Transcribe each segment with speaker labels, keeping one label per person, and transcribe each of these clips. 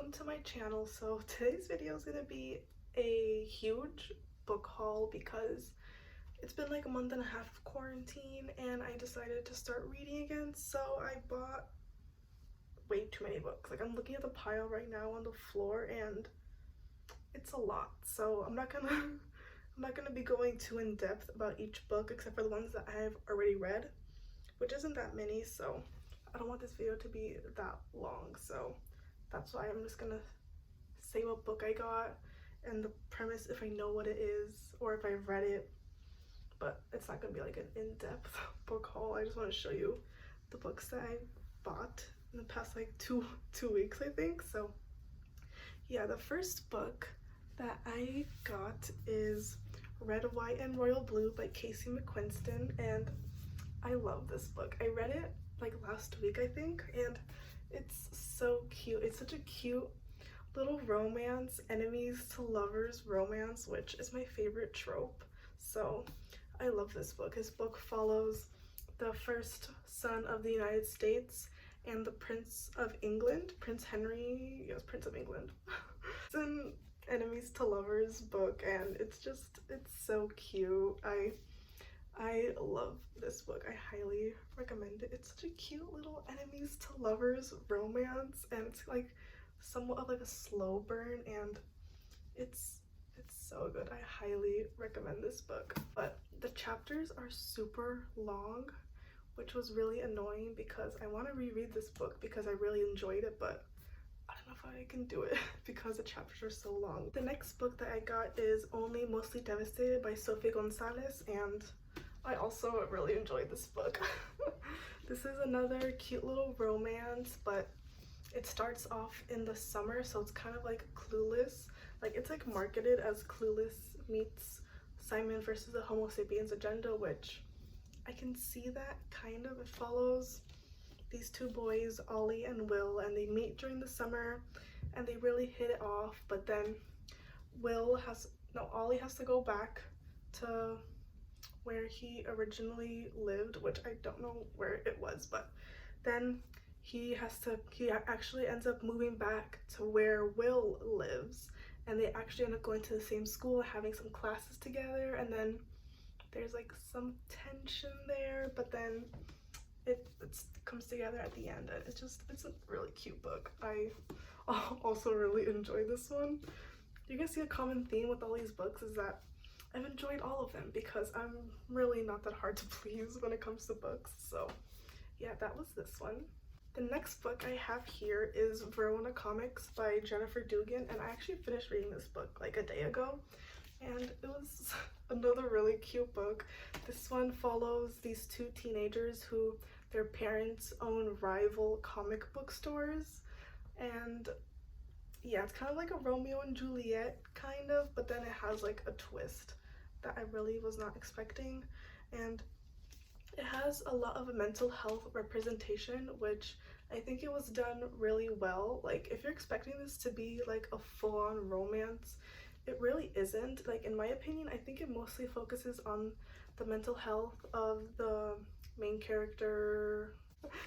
Speaker 1: welcome to my channel. So today's video is going to be a huge book haul because it's been like a month and a half of quarantine and I decided to start reading again. So I bought way too many books. Like, I'm looking at the pile right now on the floor and it's a lot. So I'm not gonna be going too in depth about each book except for the ones that I have already read, which isn't that many, so I don't want this video to be that long. So that's why I'm just gonna say what book I got and the premise if I know what it is or if I've read it, but it's not gonna be like an in-depth book haul. I just want to show you the books that I bought in the past like two weeks, I think. So yeah, the first book that I got is Red, White, and Royal Blue by Casey McQuiston, and I love this book. I read it like last week, I think, and it's so cute. It's such a cute little romance, enemies to lovers romance, which is my favorite trope. So I love this book. This book follows the first son of the United States and the Prince of England, Prince Henry, yes, Prince of England. It's an enemies to lovers book and it's so cute. I love this book. I highly recommend it. It's such a cute little enemies to lovers romance, and it's like somewhat of like a slow burn, and it's so good. I highly recommend this book. But the chapters are super long, which was really annoying because I want to reread this book because I really enjoyed it, but I don't know if I can do it because the chapters are so long. The next book that I got is Only Mostly Devastated by Sophie Gonzalez, and I also really enjoyed this book. This is another cute little romance, but it starts off in the summer, so it's kind of like Clueless. Like, it's like marketed as Clueless meets Simon versus the Homo sapiens agenda, which I can see that kind of. It follows these two boys, Ollie and Will, and they meet during the summer and they really hit it off, but then Ollie has to go back to where he originally lived, which I don't know where it was, but then he actually ends up moving back to where Will lives, and they actually end up going to the same school, having some classes together, and then there's like some tension there, but then it comes together at the end, and it's a really cute book. I also really enjoyed this one. You can see a common theme with all these books is that I've enjoyed all of them because I'm really not that hard to please when it comes to books. So yeah, that was this one. The next book I have here is Verona Comics by Jennifer Dugan, and I actually finished reading this book like a day ago, and it was another really cute book. This one follows these two teenagers who their parents own rival comic book stores, and yeah, it's kind of like a Romeo and Juliet kind of, but then it has like a twist that I really was not expecting, and it has a lot of mental health representation, which I think it was done really well. Like, if you're expecting this to be like a full-on romance, it really isn't. Like, in my opinion, I think it mostly focuses on the mental health of the main character.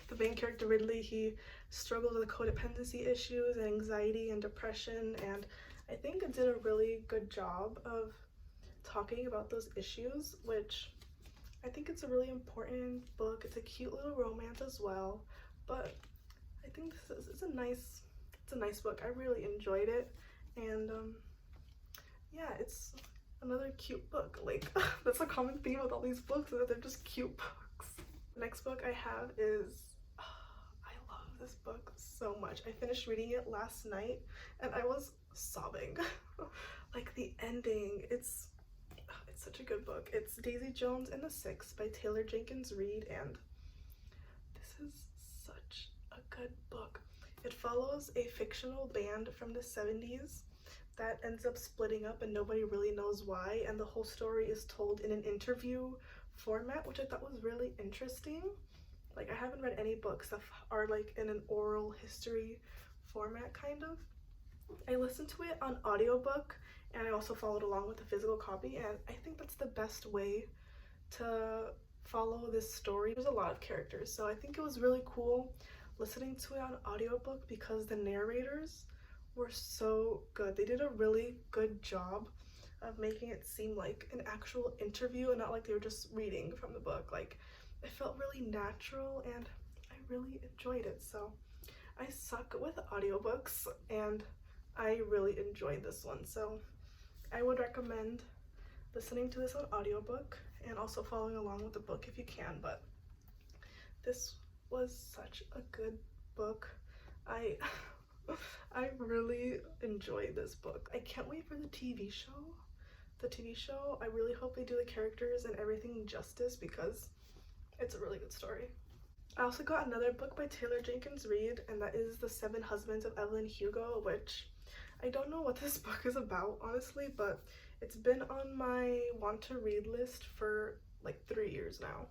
Speaker 1: The main character, Ridley, he struggled with codependency issues and anxiety and depression, and I think it did a really good job of talking about those issues, which I think it's a really important book. It's a cute little romance as well, but I think it's a nice book. I really enjoyed it, and yeah, it's another cute book. Like, that's a common theme with all these books, is that they're just cute books. The next book I have is, I love this book so much. I finished reading it last night and I was sobbing. Like, the ending, it's such a good book. It's Daisy Jones and the Six by Taylor Jenkins Reid, and this is such a good book. It follows a fictional band from the 70s that ends up splitting up and nobody really knows why, and the whole story is told in an interview format, which I thought was really interesting. Like, I haven't read any books that are like in an oral history format kind of. I listened to it on audiobook and I also followed along with the physical copy, and I think that's the best way to follow this story. There's a lot of characters, so I think it was really cool listening to it on audiobook because the narrators were so good. They did a really good job of making it seem like an actual interview and not like they were just reading from the book. Like, it felt really natural and I really enjoyed it. So I suck with audiobooks and I really enjoyed this one. So I would recommend listening to this on audiobook and also following along with the book if you can. But this was such a good book. I I really enjoyed this book. I can't wait for the TV show. The TV show, I really hope they do the characters and everything justice because it's a really good story. I also got another book by Taylor Jenkins Reid, and that is The Seven Husbands of Evelyn Hugo, which I don't know what this book is about, honestly, but it's been on my want to read list for like 3 years now.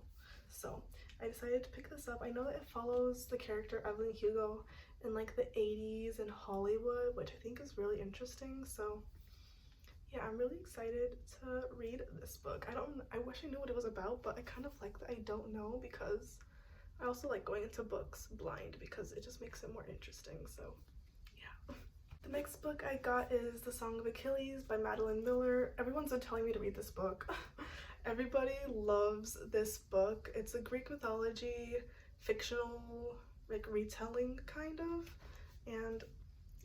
Speaker 1: So I decided to pick this up. I know that it follows the character Evelyn Hugo in like the 80s in Hollywood, which I think is really interesting. So yeah, I'm really excited to read this book. I wish I knew what it was about, but I kind of like that I don't know because I also like going into books blind because it just makes it more interesting. So yeah. The next book I got is The Song of Achilles by Madeline Miller. Everyone's been telling me to read this book. Everybody loves this book. It's a Greek mythology, fictional, like retelling kind of. And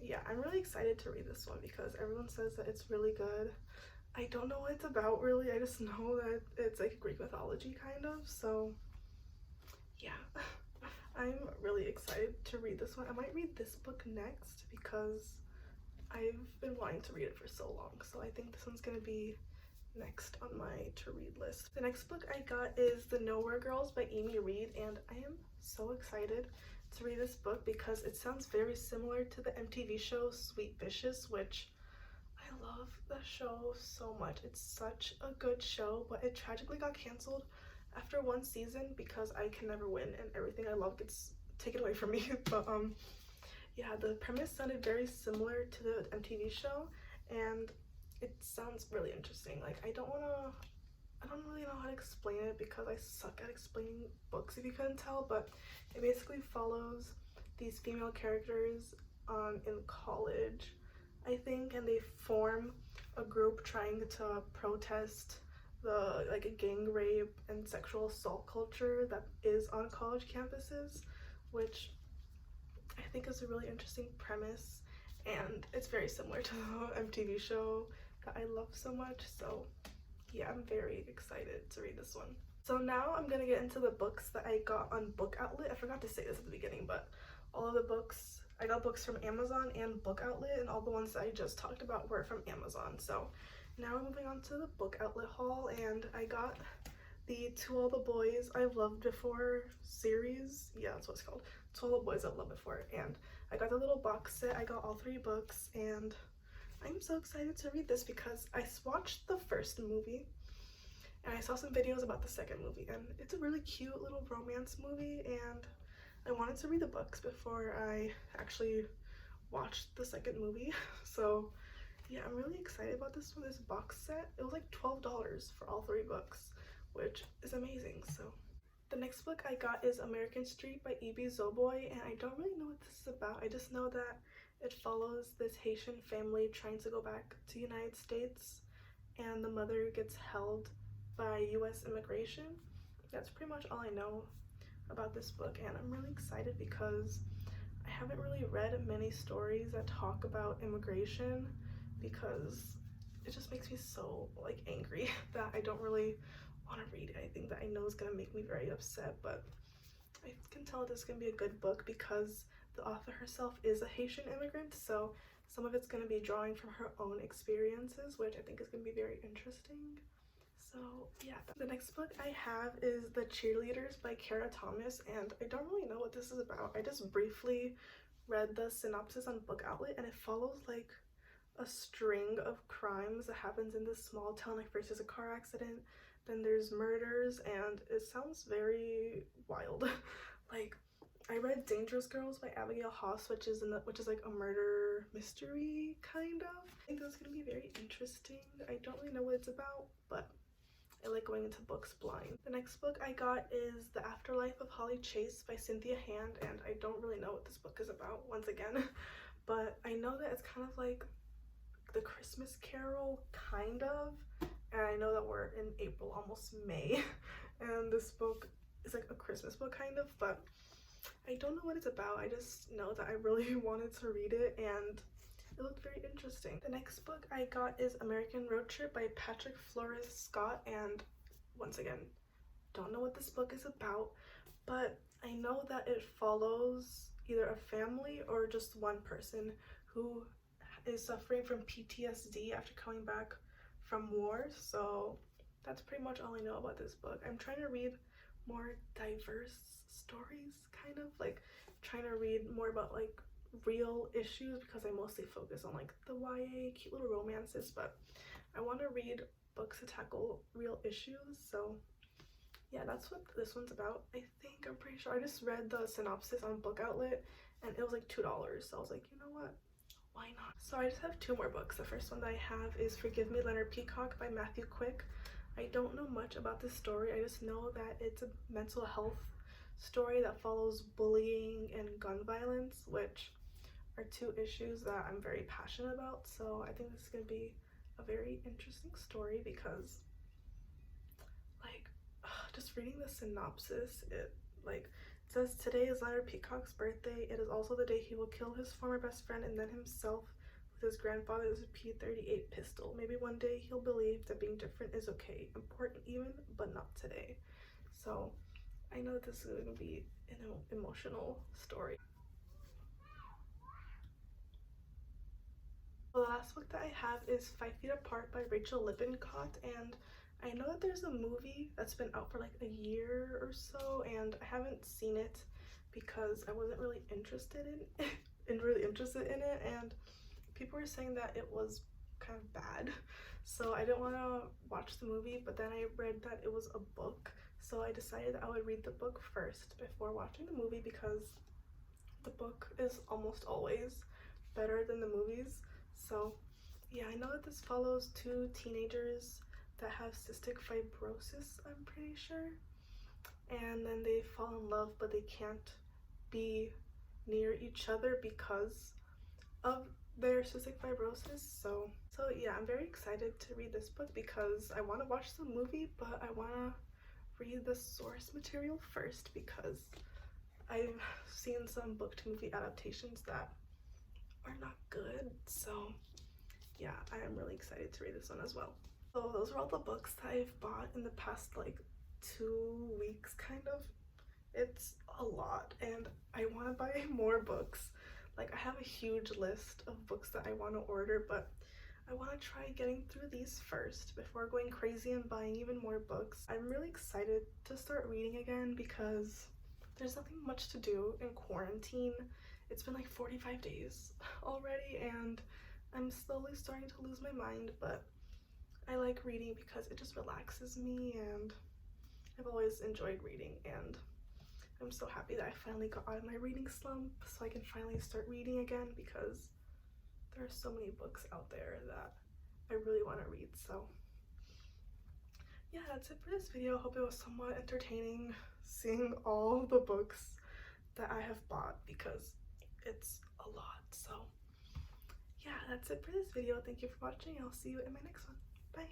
Speaker 1: yeah, I'm really excited to read this one because everyone says that it's really good. I don't know what it's about really. I just know that it's like Greek mythology kind of. So yeah, I'm really excited to read this one. I might read this book next because I've been wanting to read it for so long. So I think this one's gonna be next on my to read list. The next book I got is The Nowhere Girls by Amy Reed, and I am so excited to read this book because it sounds very similar to the MTV show Sweet Vicious, which I love the show so much. It's such a good show, but it tragically got canceled after 1 season because I can never win and everything I love gets taken away from me. But yeah, the premise sounded very similar to the MTV show and it sounds really interesting. Like I don't really know how to explain it because I suck at explaining books if you couldn't tell, but it basically follows these female characters in college, I think, and they form a group trying to protest the like gang rape and sexual assault culture that is on college campuses, which I think is a really interesting premise, and it's very similar to the MTV show that I love so much. So yeah, I'm very excited to read this one. So now I'm gonna get into the books that I got on Book Outlet. I forgot to say this at the beginning, but all of the books, I got books from Amazon and Book Outlet, and all the ones that I just talked about were from Amazon. So now we're moving on to the Book Outlet haul, and I got the To All the Boys I've Loved Before series. Yeah, that's what it's called. To All the Boys I've Loved Before. And I got the little box set. I got all 3 books, and I'm so excited to read this because I watched the first movie and I saw some videos about the second movie, and it's a really cute little romance movie, and I wanted to read the books before I actually watched the second movie. So yeah, I'm really excited about this one. This box set, it was like $12 for all 3 books, which is amazing. So the next book I got is American Street by E.B. Zoboy, and I don't really know what this is about. I just know that it follows this Haitian family trying to go back to the United States, and the mother gets held by US immigration. That's pretty much all I know about this book, and I'm really excited because I haven't really read many stories that talk about immigration because it just makes me so like angry that I don't really want to read anything that I know is going to make me very upset. But I can tell this is going to be a good book because the author herself is a Haitian immigrant, so some of it's going to be drawing from her own experiences, which I think is going to be very interesting. So yeah, the next book I have is The Cheerleaders by Kara Thomas, and I don't really know what this is about. I just briefly read the synopsis on Book Outlet, and it follows like a string of crimes that happens in this small town. Like first there's a car accident, then there's murders, and it sounds very wild. Like I read Dangerous Girls by Abigail Haas, which is like a murder mystery kind of. I think this is gonna be very interesting. I don't really know what it's about, but I like going into books blind. The next book I got is The Afterlife of Holly Chase by Cynthia Hand, and I don't really know what this book is about once again, but I know that it's kind of like the Christmas Carol, kind of, and I know that we're in April, almost May, and this book is like a Christmas book kind of, but I don't know what it's about. I just know that I really wanted to read it and it looked very interesting. The next book I got is American Road Trip by Patrick Flores Scott, and once again, don't know what this book is about, but I know that it follows either a family or just one person who is suffering from PTSD after coming back from war. So that's pretty much all I know about this book. I'm trying to read more diverse stories, kind of like trying to read more about like real issues, because I mostly focus on like the YA cute little romances, but I want to read books to tackle real issues. So yeah, that's what this one's about. I'm pretty sure I just read the synopsis on Book Outlet and it was like $2, so I was like, you know what, why not? So I just have two more books. The first one that I have is Forgive Me Leonard Peacock by Matthew Quick. I don't know much about this story. I just know that it's a mental health story that follows bullying and gun violence, which are two issues that I'm very passionate about. So I think this is going to be a very interesting story because like just reading the synopsis, it says today is Leonard Peacock's birthday. It is also the day he will kill his former best friend and then himself with his grandfather's P-38 pistol. Maybe one day he'll believe that being different is okay, important even, but not today. So I know this is going to be an emotional story. The last book that I have is 5 Feet Apart by Rachel Lippincott, and I know that there's a movie that's been out for like a year or so, and I haven't seen it because I wasn't really interested in it, and people were saying that it was kind of bad, so I didn't want to watch the movie. But then I read that it was a book, so I decided that I would read the book first before watching the movie, because the book is almost always better than the movies. So yeah, I know that this follows two teenagers that have cystic fibrosis, I'm pretty sure, and then they fall in love, but they can't be near each other because of their cystic fibrosis. So yeah, I'm very excited to read this book because I want to watch the movie, but I want to read the source material first because I've seen some book to movie adaptations that are not good. So yeah, I am really excited to read this one as well. So those are all the books that I've bought in the past like 2 weeks, kind of. It's a lot and I want to buy more books. Like, I have a huge list of books that I want to order, but I want to try getting through these first before going crazy and buying even more books. I'm really excited to start reading again because there's nothing much to do in quarantine. It's been like 45 days already and I'm slowly starting to lose my mind, but I like reading because it just relaxes me, and I've always enjoyed reading, and I'm so happy that I finally got out of my reading slump so I can finally start reading again, because there are so many books out there that I really want to read. So yeah, that's it for this video. I hope it was somewhat entertaining seeing all the books that I have bought because it's a lot. So yeah, that's it for this video. Thank you for watching. I'll see you in my next one. Bye.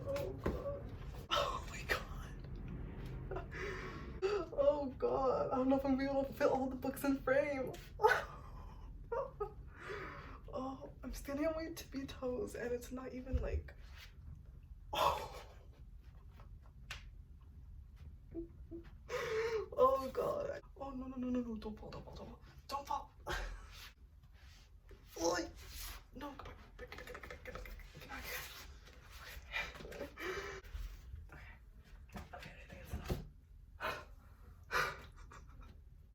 Speaker 1: Oh god. Oh my god. Oh god. I don't know if I'm gonna be able to fit all the books in frame. Oh, I'm standing on my tippy toes and it's not even like. Oh. Oh god. Oh no, don't fall, don't fall, don't fall.